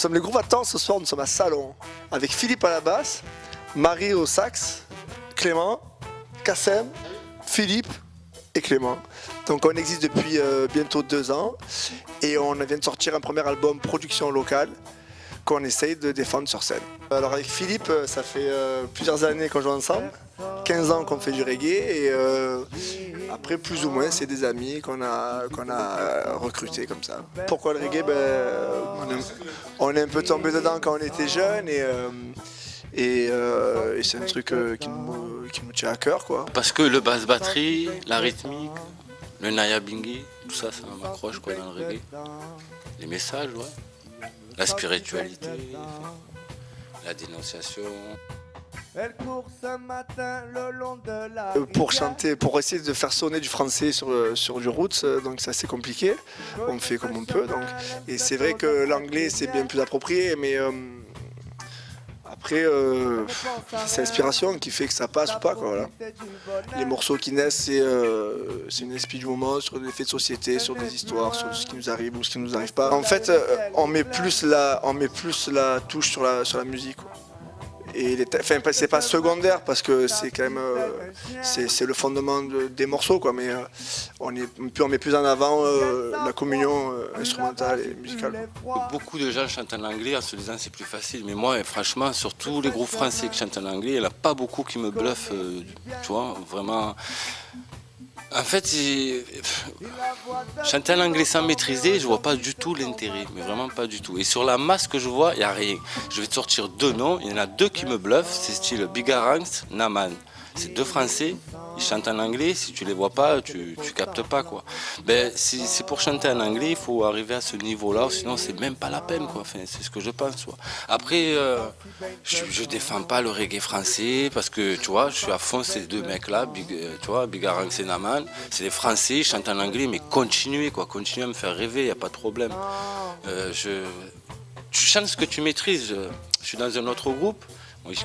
sommes les groupes Attends, ce soir nous sommes à Salon avec Philippe à la basse, Marie au sax, Clément, Kassem, Philippe et Clément. Donc on existe depuis bientôt 2 ans et on vient de sortir un premier album production locale qu'on essaye de défendre sur scène. Alors avec Philippe, ça fait plusieurs années qu'on joue ensemble, 15 ans qu'on fait du reggae et après plus ou moins c'est des amis qu'on a recrutés comme ça. Pourquoi le reggae? On est un peu tombé dedans quand on était jeunes et c'est un truc qui nous tient à cœur, quoi. Parce que le basse batterie, la rythmique, le naya bingi, tout ça, ça m'accroche quoi dans le reggae. Les messages, ouais. La spiritualité, la dénonciation. Pour chanter, pour essayer de faire sonner du français sur du roots, donc c'est assez compliqué. On fait comme on peut. Donc. Et c'est vrai que l'anglais c'est bien plus approprié, mais après c'est l'inspiration qui fait que ça passe ou pas, quoi, voilà. Les morceaux qui naissent, c'est une inspiration du moment sur des faits de société, sur des histoires, sur ce qui nous arrive ou ce qui ne nous arrive pas. En fait, on met plus la touche sur la musique, quoi. Et c'est pas secondaire parce que c'est quand même c'est le fondement des morceaux, quoi, mais on met plus en avant la communion instrumentale et musicale. Beaucoup de gens chantent en anglais en se disant c'est plus facile, mais moi franchement sur tous les groupes français qui chantent en anglais, il n'y en a pas beaucoup qui me bluffent, tu vois, vraiment. En fait, chanter en anglais sans maîtriser, je vois pas du tout l'intérêt, mais vraiment pas du tout. Et sur la masse que je vois, il n'y a rien. Je vais te sortir 2 noms, il y en a 2 qui me bluffent, c'est style Bigaranx, Naman. C'est 2 Français, ils chantent en anglais, si tu les vois pas, tu captes pas, quoi. Ben, si c'est pour chanter en anglais, il faut arriver à ce niveau-là, sinon c'est même pas la peine, quoi. Enfin, c'est ce que je pense, quoi. Après, je défends pas le reggae français, parce que, tu vois, je suis à fond ces 2 mecs-là, tu vois, Bigaranx et Naman. C'est des Français, ils chantent en anglais, mais continuez, quoi. Continuez à me faire rêver, il n'y a pas de problème. Tu chantes ce que tu maîtrises. Je suis dans un autre groupe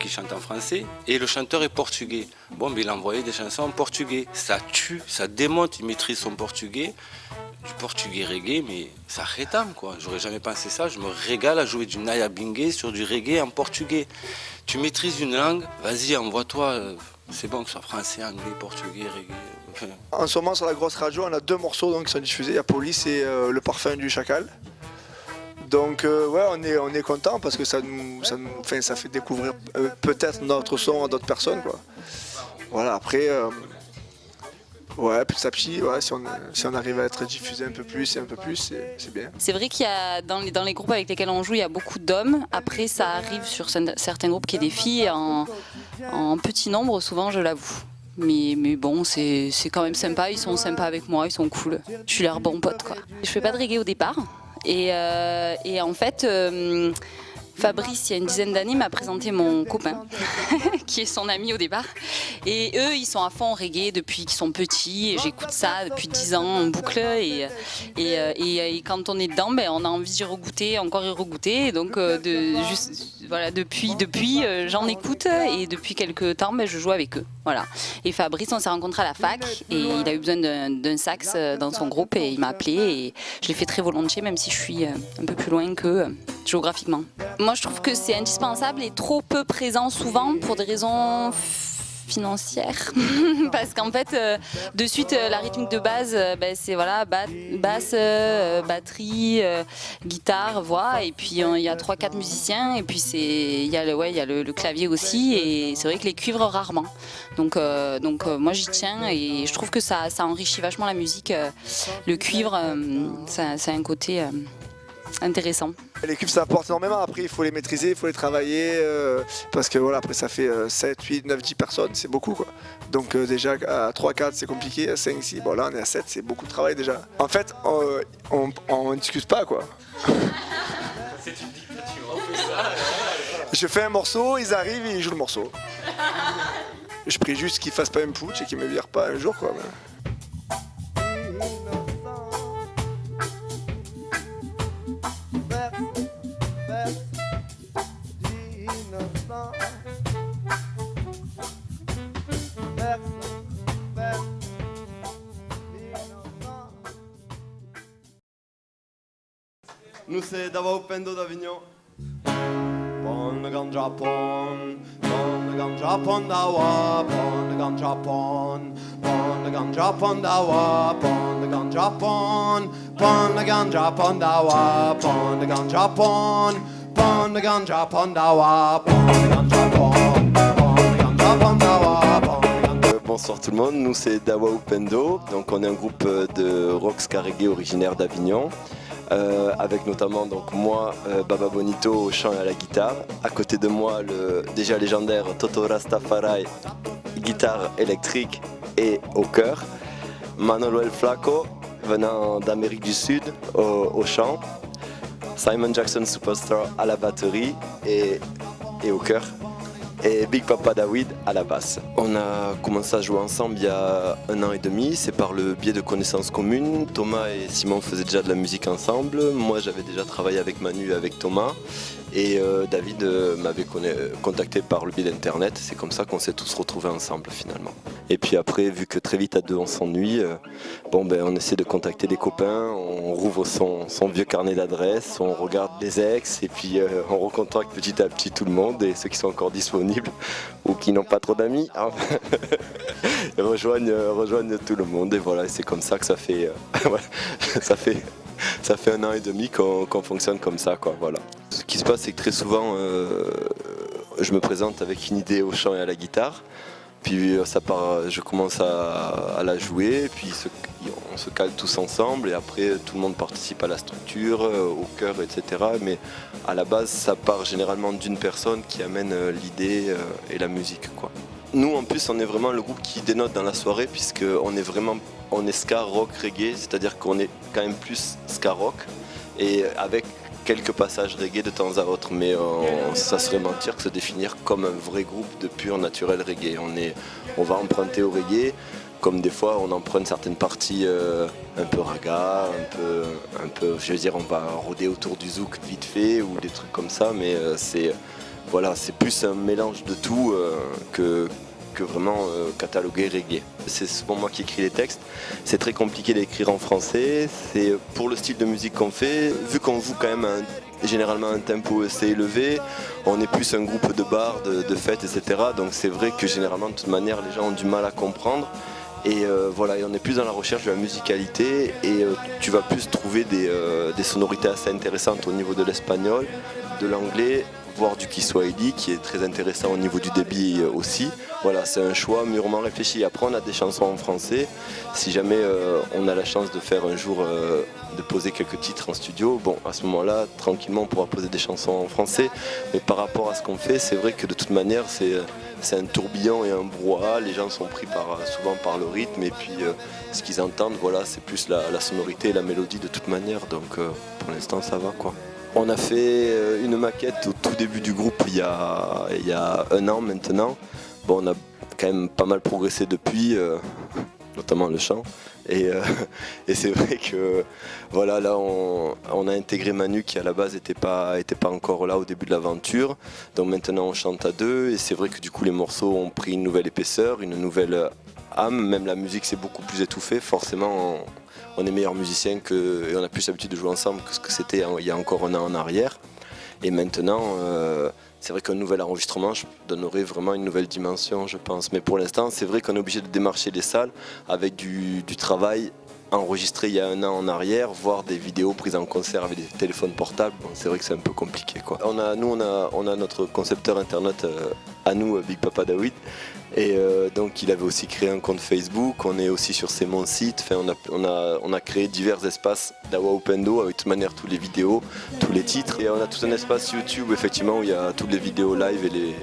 qui chante en français et le chanteur est portugais. Bon, mais il a envoyé des chansons en portugais. Ça tue, ça démonte, il maîtrise son portugais, du portugais reggae, mais ça rétame, quoi. J'aurais jamais pensé ça. Je me régale à jouer du naya bingue sur du reggae en portugais. Tu maîtrises une langue, vas-y, envoie-toi. C'est bon que ce soit français, anglais, portugais, reggae. En ce moment sur la grosse radio, on a 2 morceaux donc, qui sont diffusés. Il y a Police et Le Parfum du Chacal. Donc ouais, on est content parce que ça fait découvrir peut-être notre son à d'autres personnes, quoi. Voilà, après ouais, petit à petit, ouais, si on arrive à être diffusé un peu plus, c'est bien. C'est vrai qu'il y a dans les groupes avec lesquels on joue, il y a beaucoup d'hommes. Après, ça arrive sur certains groupes qu'il y ait des filles en petit nombre, souvent, je l'avoue. Mais bon, c'est quand même sympa, ils sont sympas avec moi, ils sont cool. Je suis leur bon pote, quoi. Je fais pas de reggae au départ. Et en fait, Fabrice, il y a une dizaine d'années, m'a présenté mon copain, qui est son ami au départ. Et eux, ils sont à fond reggae depuis qu'ils sont petits. Et j'écoute ça depuis 10 ans en boucle. Et quand on est dedans, ben, on a envie d'y regoûter, encore y regoûter. Et donc, voilà, depuis j'en écoute. Et depuis quelques temps, ben, je joue avec eux. Voilà. Et Fabrice, on s'est rencontrés à la fac. Et il a eu besoin d'un sax dans son groupe. Et il m'a appelé. Et je l'ai fait très volontiers, même si je suis un peu plus loin qu'eux géographiquement. Moi, je trouve que c'est indispensable et trop peu présent souvent pour des raisons financières. Parce qu'en fait, de suite, la rythmique de base, c'est voilà, basse, batterie, guitare, voix, et puis il y a 3-4 musiciens, et puis il y a le clavier aussi, et c'est vrai que les cuivres rarement. Donc moi j'y tiens et je trouve que ça enrichit vachement la musique. Le cuivre, ça a un côté intéressant. Les cuivres ça apporte énormément, après il faut les maîtriser, il faut les travailler, parce que voilà, après ça fait 7, 8, 9, 10 personnes, c'est beaucoup, quoi. Donc déjà à 3, 4 c'est compliqué, à 5, 6, bon là on est à 7, c'est beaucoup de travail déjà. En fait on ne discute pas, quoi. C'est une dictature, on fait ça. Je fais un morceau, ils arrivent et ils jouent le morceau. Je prie juste qu'ils fassent pas un putsch et qu'ils me virent pas un jour, quoi. Nous c'est Dava Upendo d'Avignon. pon the ganja pon the ganja pon da wa, pon the ganja pon the ganja pon da wa, pon the ganja pon the ganja pon da wa, pon the ganja pon the ganja pon da wa, pon the ganja pon the ganja pon da wa, pon. Bonsoir tout le monde, nous c'est Dawa Upendo, donc on est un groupe de rock ska reggae originaire d'Avignon, avec notamment donc moi, Baba Bonito au chant et à la guitare, à côté de moi le déjà légendaire Toto Rastafari, guitare électrique et au chœur, Manolo El Flaco venant d'Amérique du Sud au chant, Simon Jackson Superstar à la batterie et au chœur, et Big Papa David à la basse. On a commencé à jouer ensemble il y a 1 an et demi, c'est par le biais de connaissances communes. Thomas et Simon faisaient déjà de la musique ensemble, moi j'avais déjà travaillé avec Manu et avec Thomas, et David m'avait contacté par le biais d'internet, c'est comme ça qu'on s'est tous retrouvés ensemble finalement. Et puis après, vu que très vite à deux on s'ennuie, on essaie de contacter des copains, on rouvre son vieux carnet d'adresses, on regarde les ex et puis on recontacte petit à petit tout le monde, et ceux qui sont encore disponibles ou qui n'ont pas trop d'amis rejoignent tout le monde, et voilà, c'est comme ça que ça fait ça fait 1 an et demi qu'on fonctionne comme ça, quoi, voilà. Ce qui se passe, c'est que très souvent je me présente avec une idée au chant et à la guitare, puis je commence à la jouer, puis on se cale tous ensemble, et après tout le monde participe à la structure, au chœur, etc. Mais à la base, ça part généralement d'une personne qui amène l'idée et la musique, quoi. Nous, en plus, on est vraiment le groupe qui dénote dans la soirée, puisqu'on est ska, rock, reggae, c'est-à-dire qu'on est quand même plus ska rock, et avec quelques passages reggae de temps à autre, mais ça serait mentir que se définir comme un vrai groupe de pur naturel reggae. On va emprunter au reggae, comme des fois on emprunte certaines parties un peu raga, un peu, je veux dire, on va rôder autour du zouk vite fait ou des trucs comme ça, mais c'est plus un mélange de tout que vraiment cataloguer reggae. C'est souvent moi qui écris les textes, c'est très compliqué d'écrire en français, c'est pour le style de musique qu'on fait, vu qu'on joue quand même généralement un tempo assez élevé, on est plus un groupe de bars, de fêtes, etc. Donc c'est vrai que généralement de toute manière les gens ont du mal à comprendre, et et on est plus dans la recherche de la musicalité, et tu vas plus trouver des sonorités assez intéressantes au niveau de l'espagnol, de l'anglais, voire du Kiswahili qui est très intéressant au niveau du débit aussi. Voilà, c'est un choix mûrement réfléchi. Après, on a des chansons en français. Si jamais on a la chance de faire un jour, de poser quelques titres en studio, bon, à ce moment-là, tranquillement, on pourra poser des chansons en français. Mais par rapport à ce qu'on fait, c'est vrai que de toute manière, c'est un tourbillon et un brouhaha. Les gens sont pris souvent par le rythme, et puis ce qu'ils entendent, voilà, c'est plus la sonorité et la mélodie de toute manière. Donc pour l'instant, ça va, quoi. On a fait une maquette au tout début du groupe il y a 1 an maintenant. Bon, on a quand même pas mal progressé depuis, notamment le chant. Et c'est vrai que voilà, là on a intégré Manu qui à la base était pas encore là au début de l'aventure. Donc maintenant on chante à 2, et c'est vrai que du coup les morceaux ont pris une nouvelle épaisseur, une nouvelle âme. Même la musique s'est beaucoup plus étouffée. Forcément on est meilleurs musiciens et on a plus l'habitude de jouer ensemble que ce que c'était il y a encore 1 an en arrière. Et maintenant, c'est vrai qu'un nouvel enregistrement donnerait vraiment une nouvelle dimension, je pense. Mais pour l'instant, c'est vrai qu'on est obligé de démarcher les salles avec du travail enregistré il y a 1 an en arrière, voire des vidéos prises en concert avec des téléphones portables. Bon, c'est vrai que c'est un peu compliqué, quoi. On a notre concepteur internet à nous, Big Papa David. Et donc il avait aussi créé un compte Facebook, on est aussi sur mon site, enfin, on a créé divers espaces Dawa Upendo avec de toute manière tous les vidéos, tous les titres, et on a tout un espace YouTube effectivement où il y a toutes les vidéos live, et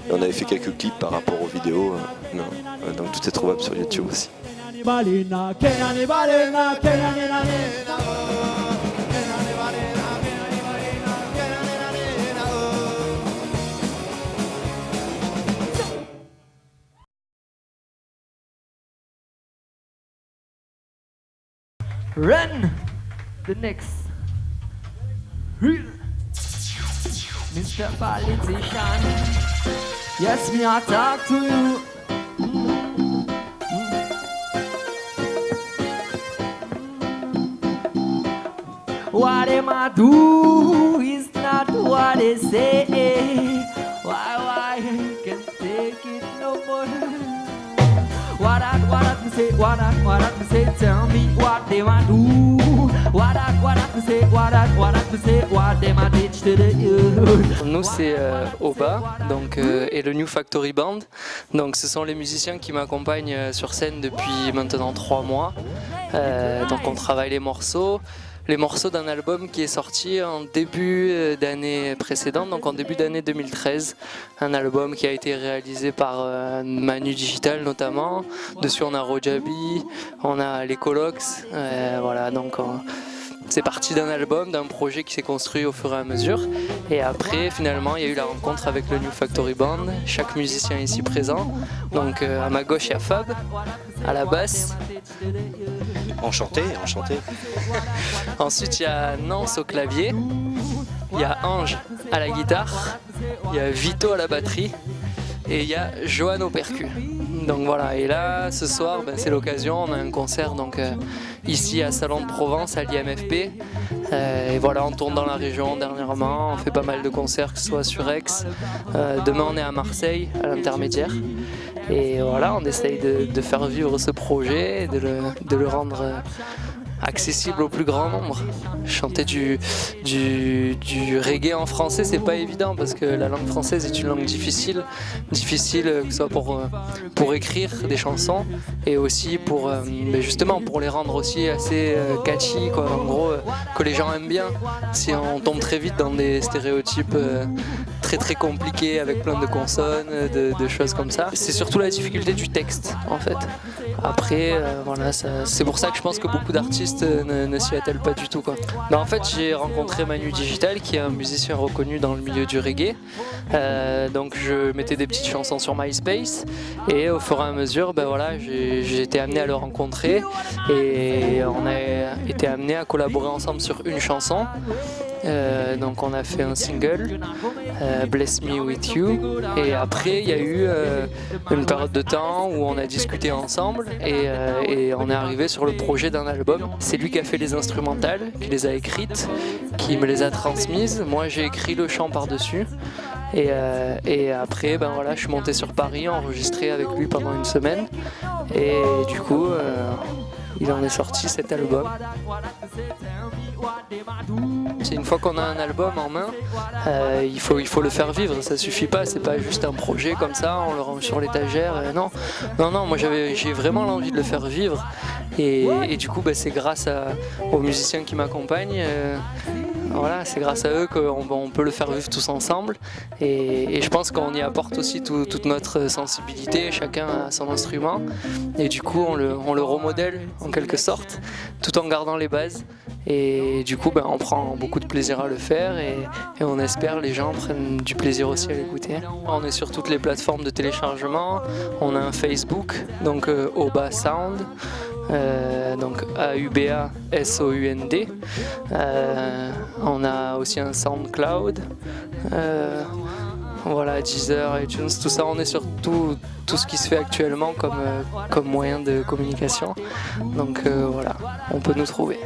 on avait fait quelques clips par rapport aux vidéos, donc tout est trouvable sur YouTube aussi. Run the next Mr. Politician. Yes, me I talk to you. What them I do is not what they say. Why, can't take it no more. What that me say, tell me what they want do. What that me say, what me say, what they might teach to the youth. Nous c'est Oba donc, et le New Factory Band. Donc ce sont les musiciens qui m'accompagnent sur scène depuis maintenant 3 mois. Donc on travaille les morceaux d'un album qui est sorti en début d'année précédente, donc en début d'année 2013. Un album qui a été réalisé par Manu Digital notamment. Dessus on a Rojabi, on a les Colocs, voilà donc c'est parti d'un album, d'un projet qui s'est construit au fur et à mesure. Et après, finalement, il y a eu la rencontre avec le New Factory Band. Chaque musicien ici présent. Donc à ma gauche, il y a Fab, à la basse. Enchanté. Ensuite, il y a Nance au clavier. Il y a Ange à la guitare. Il y a Vito à la batterie. Et il y a Johan au percu. Donc voilà, et là, ce soir, c'est l'occasion, on a un concert donc, ici à Salon de Provence, à l'IMFP. Et voilà, on tourne dans la région dernièrement, on fait pas mal de concerts, que ce soit sur Aix. Demain, on est à Marseille, à l'Intermédiaire. Et voilà, on essaye de faire vivre ce projet, de le rendre accessible au plus grand nombre. Chanter du reggae en français, c'est pas évident parce que la langue française est une langue difficile que ce soit pour écrire des chansons et aussi pour justement pour les rendre aussi assez catchy quoi. En gros que les gens aiment bien. Si on tombe très vite dans des stéréotypes très très compliqués avec plein de consonnes, de choses comme ça. C'est surtout la difficulté du texte en fait. Après voilà, c'est pour ça que je pense que beaucoup d'artistes ne s'y attellent pas du tout quoi. Mais en fait j'ai rencontré Manu Digital qui est un musicien reconnu dans le milieu du reggae. Donc je mettais des petites chansons sur MySpace et au fur et à mesure voilà, j'ai été amené à le rencontrer et on a été amené à collaborer ensemble sur une chanson. Donc on a fait un single, Bless Me With You, et après il y a eu une période de temps où on a discuté ensemble et on est arrivé sur le projet d'un album. C'est lui qui a fait les instrumentales, qui les a écrites, qui me les a transmises. Moi j'ai écrit le chant par-dessus. Et après, voilà, je suis monté sur Paris, enregistré avec lui pendant une semaine. Et du coup, il en est sorti cet album. C'est une fois qu'on a un album en main, il faut le faire vivre. Ça suffit pas, c'est pas juste un projet comme ça, on le range sur l'étagère. Non, moi j'ai vraiment l'envie de le faire vivre. Et du coup, c'est grâce aux musiciens qui m'accompagnent. Voilà, c'est grâce à eux qu'on peut le faire vivre tous ensemble et je pense qu'on y apporte aussi toute notre sensibilité, chacun a son instrument et du coup on le remodèle en quelque sorte tout en gardant les bases et du coup on prend beaucoup de plaisir à le faire et on espère les gens prennent du plaisir aussi à l'écouter. On est sur toutes les plateformes de téléchargement, on a un Facebook, donc Oba Sound. Donc AUBA SOUND. On a aussi un SoundCloud. Voilà, Deezer, iTunes, tout ça, on est sur tout ce qui se fait actuellement comme moyen de communication. Donc voilà, on peut nous trouver.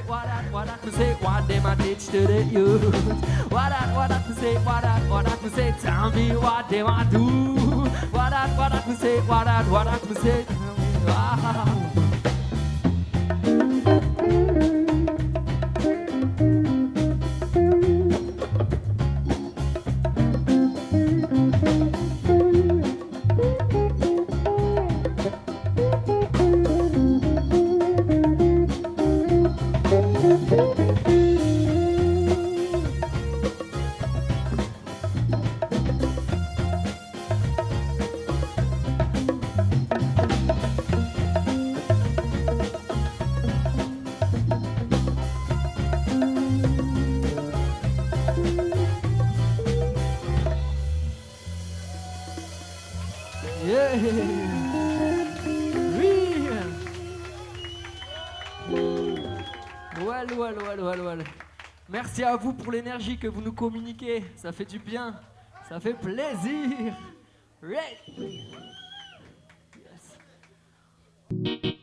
Well. Merci à vous pour l'énergie que vous nous communiquez. Ça fait du bien. Ça fait plaisir. Yes.